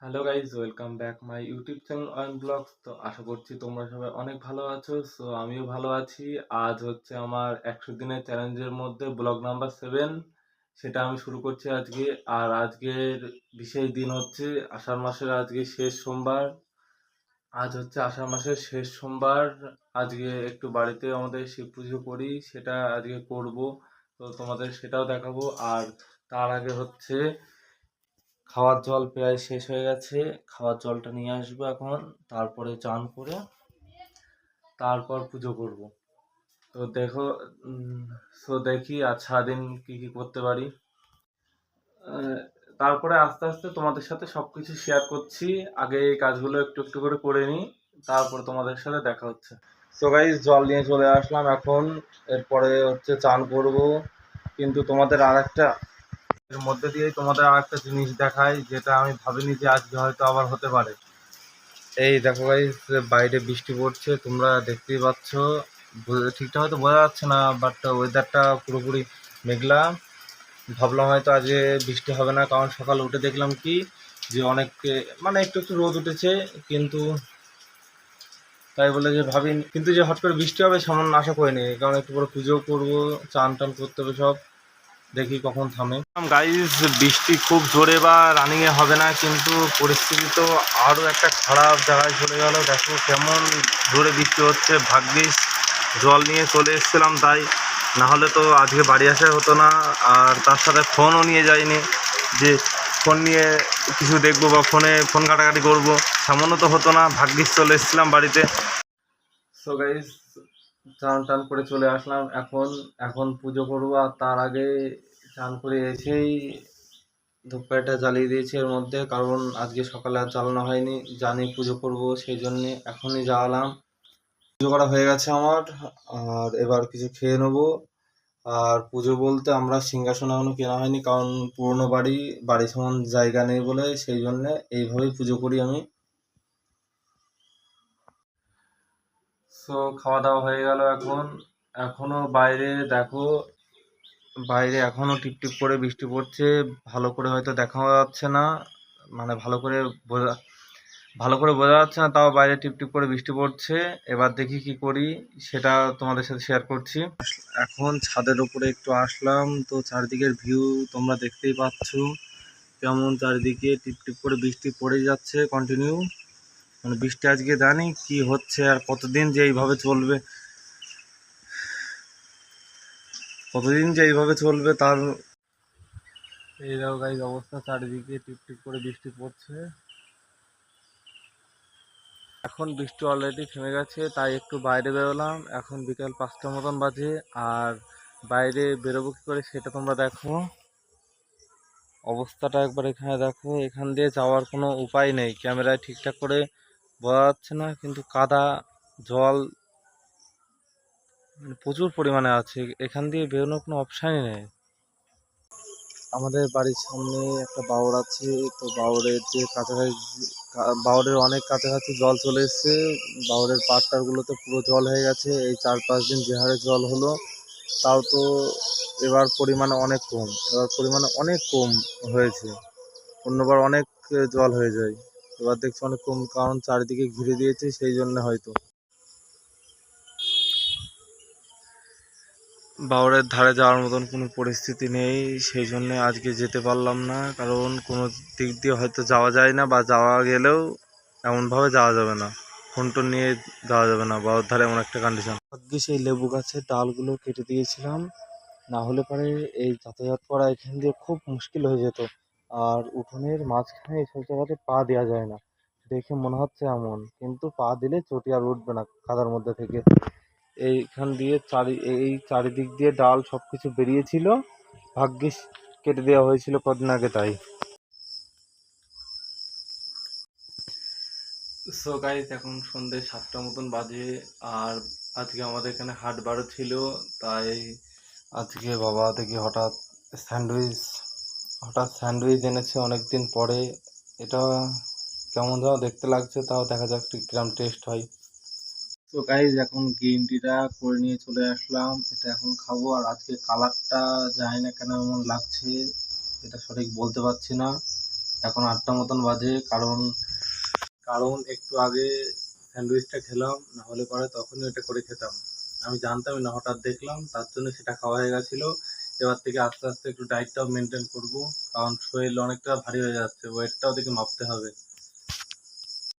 Hello guys, welcome back my YouTube channel Ayan vlogs. তো আশা করছি তোমরা সবাই অনেক ভালো আছো। সো আমিও ভালো আছি। আজ হচ্ছে আমার 100 দিনের চ্যালেঞ্জের মধ্যে ব্লগ নাম্বার 7, সেটা আমি শুরু করছি আজকে। আর আজকের বিশেষ দিন হচ্ছে আষাঢ় মাসের আজকে শেষ সোমবার। আজ হচ্ছে আষাঢ় মাসের শেষ সোমবার। আজকে একটু বাড়িতে আমাদের শিব পুজো করি, সেটা আজকে করব। তো তোমাদের সেটাও দেখাবো। আর তার আগে হচ্ছে খাওয়ার জল প্রায় শেষ হয়ে গেছে। খাওয়ার জলটা নিয়ে আসবো এখন, তারপরে চান করে তারপর পুজো করব। তো দেখো, দেখি আজ সারাদিন কি কি করতে পারি। আহ, তারপরে আস্তে আস্তে তোমাদের সাথে সবকিছু শেয়ার করছি। আগে এই কাজগুলো একটু একটু করে নিই, তারপর তোমাদের সাথে দেখা হচ্ছে। সো গাইস, জল নিয়ে চলে আসলাম এখন। এরপরে হচ্ছে চান করব। কিন্তু তোমাদের আর একটা এর মধ্যে দিয়েই তোমাদের আর একটা জিনিস দেখাই, যেটা আমি ভাবিনি যে আজকে হয়তো আবার হতে পারে। এই দেখো গাইস, বাইরে বৃষ্টি পড়ছে, তোমরা দেখতেই পাচ্ছ। ঠিকঠাক হয়তো বোঝা যাচ্ছে না, বাট ওয়েদারটা পুরোপুরি মেঘলা। ভাবলাম হয়তো আজকে বৃষ্টি হবে না, কারণ সকালে উঠে দেখলাম কি যে অনেক মানে একটু একটু রোদ উঠেছে। কিন্তু তাই বলে যে কিন্তু যে হট করে বৃষ্টি হবে সেমন আশা করিনি, কারণ একটু পরে পুজো করবো, চান টান করতে হবে সব। দেখি কখন থামে। গাইস, বৃষ্টি খুব জোরে বা রানিংয়ে হবে না, কিন্তু পরিস্থিতি তো আরও একটা খারাপ জায়গায় চলে গেল। দেখো কেমন জোরে বৃষ্টি হচ্ছে। ভাগ্যিস জল নিয়ে চলে এসেছিলাম, তাই না হলে তো আজকে বাড়ি আসা হতো না। আর তার সাথে ফোনও নিয়ে যাইনি, যে ফোন নিয়ে কিছু দেখবো বা ফোন ঘাটাঘাটি করবো, তেমনও তো হতো না। ভাগ্যিস চলে এসেছিলাম বাড়িতে। সো গাইস, চান টান করে চলে আসলাম এখন। এখন পুজো করবো। আর তার আগে চান করে এসেই ধূপকাঠিটা জ্বালিয়ে দিয়েছি এর মধ্যে, কারণ আজকে সকালে আর জ্বালানো হয়নি। জানি পুজো করব, সেই জন্যে এখনই জ্বালালাম। পুজো করা হয়ে গেছে আমার। আর এবার কিছু খেয়ে নেবো। আর পুজো বলতে আমরা সিংহাসন এখনো কেনা হয়নি, কারণ পুরনো বাড়ি সমান জায়গা নেই বলে, সেই জন্যে এইভাবেই পুজো করি আমি। সো খাওয়া দাওয়া হয়ে গেল এখন। এখনো বাইরে দেখো, বাইরে এখনো টিপটিপ করে বৃষ্টি পড়ছে। ভালো করে হয়তো দেখা যাচ্ছে না, মানে ভালো করে বোঝা যাচ্ছে না, তাও বাইরে টিপটিপ করে বৃষ্টি পড়ছে। এবার দেখি কি করি, সেটা তোমাদের সাথে শেয়ার করছি। এখন ছাদের উপরে একটু আসলাম, তো চারিদিকের ভিউ তোমরা দেখতেই পাচ্ছ কেমন। চারিদিকে টিপটিপ করে বৃষ্টি পড়ে যাচ্ছে কন্টিনিউ। মানে বৃষ্টি আজকে জানি কি হচ্ছে আর কতদিন যে এইভাবে চলবে তার। এই দেখো গাইস অবস্থা, চারিদিকে টিপটিপ করে বৃষ্টি পড়ছে। এখন বৃষ্টি অলরেডি থেমে গেছে, তাই একটু বাইরে বেরোলাম। এখন বিকাল 5টা মতন বাজে। আর বাইরে বেরোবো কি করে সেটা তোমরা দেখো। অবস্থাটা একবার এখানে দেখো। এখান দিয়ে যাওয়ার কোনো উপায় নেই, ক্যামেরায় ঠিকঠাক করে বোঝা যাচ্ছে না, কিন্তু কাদা জল মানে প্রচুর পরিমাণে আছে। এখান দিয়ে বেরোনোর কোনো অপশানই নেই। আমাদের বাড়ির সামনে একটা বাওড় আছে, তো বাওড়ের যে কাছাকাছি বাওড়ের অনেক কাছাকাছি জল চলে এসছে। বাওড়ের পাড়টারগুলোতে পুরো জল হয়ে গেছে। এই 4-5 দিন যে হারে জল হলো, তাও তো এবার পরিমাণে অনেক কম হয়েছে। অন্যবার অনেক জল হয়ে যায়, এবার দেখছি অনেক কম, কারণ চারিদিকে ঘিরে দিয়েছে, সেই জন্য হয়তো। বাওড়ের ধারে যাওয়ার মতন কোনো পরিস্থিতি নেই, সেই জন্য আজকে যেতে পারলাম না, কারণ কোনো দিক দিয়ে হয়তো যাওয়া যায় না, বা যাওয়া গেলেও এমনভাবে যাওয়া যাবে না, ফোন টোন নিয়ে যাওয়া যাবে না। বাওড় ধারে এমন একটা কন্ডিশন। ভাগ্যে সেই লেবু গাছের ডালগুলো কেটে দিয়েছিলাম, না হলে পরে এই যাতায়াত করা এখান দিয়ে খুব মুশকিল হয়ে যেত। আর উঠোনের মাঝখানে এইসব জায়গাতে পা দেওয়া যায় না, দেখে মনে হচ্ছে এমন, কিন্তু পা দিলে চটি আর উঠবে না কাদার মধ্যে থেকে। এইখান দিয়ে এই চারিদিক দিয়ে ডাল সব কিছু বেরিয়েছিল, ভাগ্যিস কেটে দেওয়া হয়েছিল কদিন আগে, তাই। সো গাইস, এখন সন্ধ্যে 7টা মতন বাজে। আর আজকে আমাদের এখানে হাট বারও ছিল, তাই আজকে বাবা দেখি হঠাৎ স্যান্ডউইচ এনেছে অনেকদিন পরে। এটা কেমন যেন দেখতে লাগছে, তাও দেখা যাক কিরম টেস্ট হয়। তো গাইজ, এখন গ্রিন টিটা করে নিয়ে চলে আসলাম, এটা এখন খাবো। আর আজকে কালারটা জানি না কেন এমন লাগছে, এটা সঠিক বলতে পারছি না। এখন 8টা মতন বাজে, কারণ কারণ একটু আগে স্যান্ডউইচটা খেলাম, না হলে পরে তখনই ওটা করে খেতাম। আমি জানতামই না, হঠাৎ দেখলাম, তার জন্য সেটা খাওয়া হয়ে গেছিলো। এবার থেকে আস্তে আস্তে একটু ডায়েটটাও মেনটেন করবো, কারণ শরীর অনেকটা ভারী হয়ে যাচ্ছে, ওয়েটটাও দেখে মাপতে হবে।